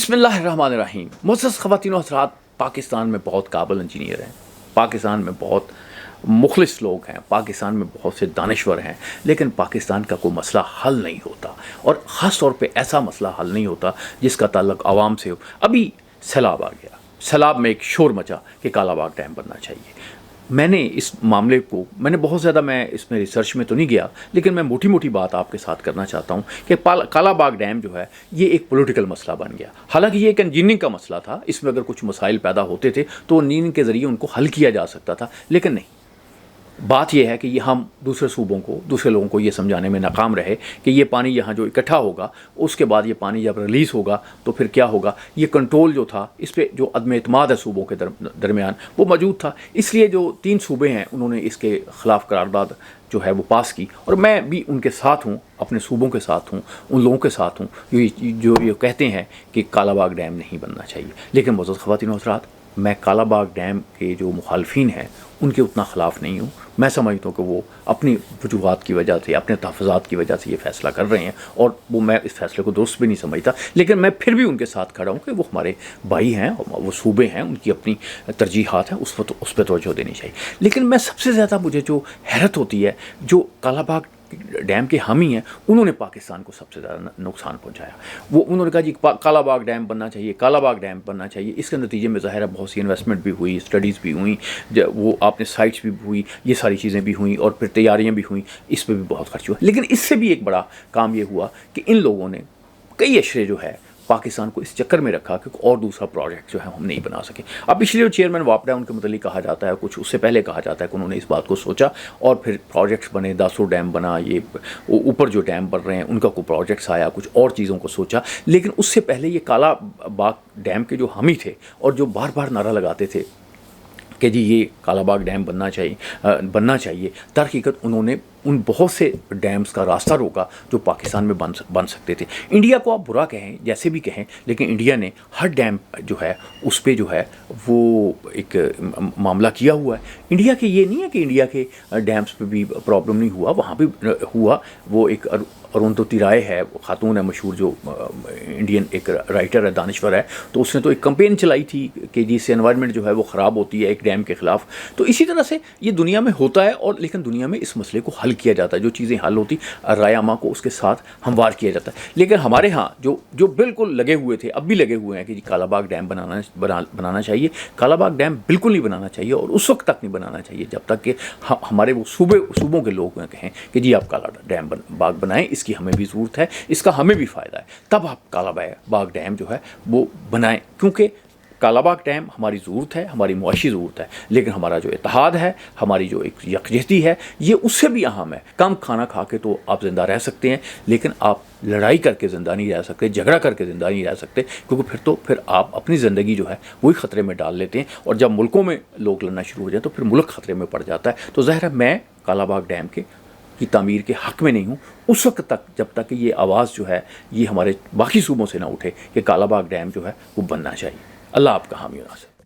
بسم اللہ الرحمن الرحیم. معزز خواتین و حضرات، پاکستان میں بہت قابل انجینئر ہیں، پاکستان میں بہت مخلص لوگ ہیں، پاکستان میں بہت سے دانشور ہیں، لیکن پاکستان کا کوئی مسئلہ حل نہیں ہوتا، اور خاص طور پہ ایسا مسئلہ حل نہیں ہوتا جس کا تعلق عوام سے ہو. ابھی سیلاب آ گیا، سیلاب میں ایک شور مچا کہ کالا باغ ڈیم بننا چاہیے. میں نے اس معاملے کو بہت زیادہ اس میں ریسرچ میں تو نہیں گیا، لیکن میں موٹی موٹی بات آپ کے ساتھ کرنا چاہتا ہوں کہ کالا باغ ڈیم جو ہے یہ ایک پولیٹیکل مسئلہ بن گیا. حالانکہ یہ ایک انجینئرنگ کا مسئلہ تھا، اس میں اگر کچھ مسائل پیدا ہوتے تھے تو انجینئرنگ کے ذریعے ان کو حل کیا جا سکتا تھا، لیکن نہیں. بات یہ ہے کہ یہ ہم دوسرے صوبوں کو، دوسرے لوگوں کو یہ سمجھانے میں ناکام رہے کہ یہ پانی یہاں جو اکٹھا ہوگا، اس کے بعد یہ پانی جب ریلیز ہوگا تو پھر کیا ہوگا. یہ کنٹرول جو تھا، اس پہ جو عدم اعتماد ہے صوبوں کے درمیان، وہ موجود تھا. اس لیے جو 3 صوبے ہیں انہوں نے اس کے خلاف قرارداد جو ہے وہ پاس کی، اور میں بھی ان کے ساتھ ہوں، اپنے صوبوں کے ساتھ ہوں، ان لوگوں کے ساتھ ہوں جو یہ کہتے ہیں کہ کالا باغ ڈیم نہیں بننا چاہیے. لیکن معزز خواتین و حضرات، میں کالا باغ ڈیم کے جو مخالفین ہیں ان کے اتنا خلاف نہیں ہوں. میں سمجھتا ہوں کہ وہ اپنی وجوہات کی وجہ سے، اپنے تحفظات کی وجہ سے یہ فیصلہ کر رہے ہیں، اور میں اس فیصلے کو درست بھی نہیں سمجھتا. لیکن میں پھر بھی ان کے ساتھ کھڑا ہوں کہ وہ ہمارے بھائی ہیں، وہ صوبے ہیں، ان کی اپنی ترجیحات ہیں، اس پہ توجہ دینی چاہیے. لیکن میں سب سے زیادہ مجھے جو حیرت ہوتی ہے، جو کالا باغ ڈیم کے حامی ہیں، انہوں نے پاکستان کو سب سے زیادہ نقصان پہنچایا. انہوں نے کہا جی کالا باغ ڈیم بننا چاہیے، کالا باغ ڈیم بننا چاہیے. اس کے نتیجے میں ظاہر ہے بہت سی انویسٹمنٹ بھی ہوئی، اسٹڈیز بھی ہوئیں، وہ آپ نے سائٹس بھی ہوئی، یہ ساری چیزیں بھی ہوئیں، اور پھر تیاریاں بھی ہوئیں، اس پہ بھی بہت خرچ ہوا. لیکن اس سے بھی ایک بڑا کام یہ ہوا کہ ان لوگوں نے کئی اشرے جو ہے پاکستان کو اس چکر میں رکھا کہ اور دوسرا پروجیکٹ جو ہے ہم نہیں بنا سکے. اب پچھلے جو چیئرمین واپڈا ان کے متعلق کہا جاتا ہے، کچھ اس سے پہلے کہا جاتا ہے کہ انہوں نے اس بات کو سوچا اور پھر پروجیکٹس بنے. داسو ڈیم بنا، یہ اوپر جو ڈیم بن رہے ہیں ان کا کوئی پروجیکٹس آیا، کچھ اور چیزوں کو سوچا. لیکن اس سے پہلے یہ کالا باغ ڈیم کے جو حامی تھے اور جو بار بار نعرہ لگاتے تھے کہ جی یہ کالا باغ ڈیم بننا چاہیے، در حقیقت انہوں نے ان بہت سے ڈیمز کا راستہ روکا جو پاکستان میں بن سکتے تھے. انڈیا کو آپ برا کہیں، جیسے بھی کہیں، لیکن انڈیا نے ہر ڈیم جو ہے اس پہ جو ہے وہ ایک معاملہ کیا ہوا ہے. انڈیا کے یہ نہیں ہے کہ انڈیا کے ڈیمز پہ بھی پرابلم نہیں ہوا، وہاں بھی ہوا. وہ ایک اروندھتی رائے ہے، خاتون ہے مشہور، جو انڈین ایک رائٹر ہے، دانشور ہے، تو اس نے تو ایک کمپین چلائی تھی کہ جس سے انوائرمنٹ جو ہے وہ خراب ہوتی ہے ایک ڈیم کے خلاف. تو اسی طرح سے یہ دنیا میں ہوتا ہے، اور لیکن دنیا میں اس مسئلے کو حل کیا جاتا ہے. جو چیزیں حل ہوتی رائے عامہ کو اس کے ساتھ ہموار کیا جاتا ہے. لیکن ہمارے ہاں جو بالکل لگے ہوئے تھے، اب بھی لگے ہوئے ہیں کہ جی کالا باغ ڈیم بنانا چاہیے. کالا باغ ڈیم بالکل نہیں بنانا چاہیے، اور اس وقت تک نہیں بنانا چاہیے جب تک کہ ہمارے وہ صوبوں کے لوگ کہیں کہ جی آپ کالا ڈیم باغ بنائیں، اس کی ہمیں بھی ضرورت ہے، اس کا ہمیں بھی فائدہ ہے، تب آپ کالا باغ ڈیم جو ہے وہ بنائیں. کیونکہ کالا باغ ڈیم ہماری ضرورت ہے، ہماری معاشی ضرورت ہے، لیکن ہمارا جو اتحاد ہے، ہماری جو ایک یکجہتی ہے، یہ اس سے بھی اہم ہے. کم کھانا کھا کے تو آپ زندہ رہ سکتے ہیں، لیکن آپ لڑائی کر کے زندہ نہیں رہ سکتے، جھگڑا کر کے زندہ نہیں رہ سکتے، کیونکہ پھر آپ اپنی زندگی جو ہے وہی خطرے میں ڈال لیتے ہیں. اور جب ملکوں میں لوگ لڑنا شروع ہو جائیں تو پھر ملک خطرے میں پڑ جاتا ہے. تو ظاہر ہے میں کالا باغ ڈیم کی تعمیر کے حق میں نہیں ہوں اس وقت تک جب تک کہ یہ آواز جو ہے یہ ہمارے باقی صوبوں سے نہ اٹھے کہ کالا باغ ڈیم جو ہے وہ بننا چاہیے. اللہ آپ کا حامی و ناصر.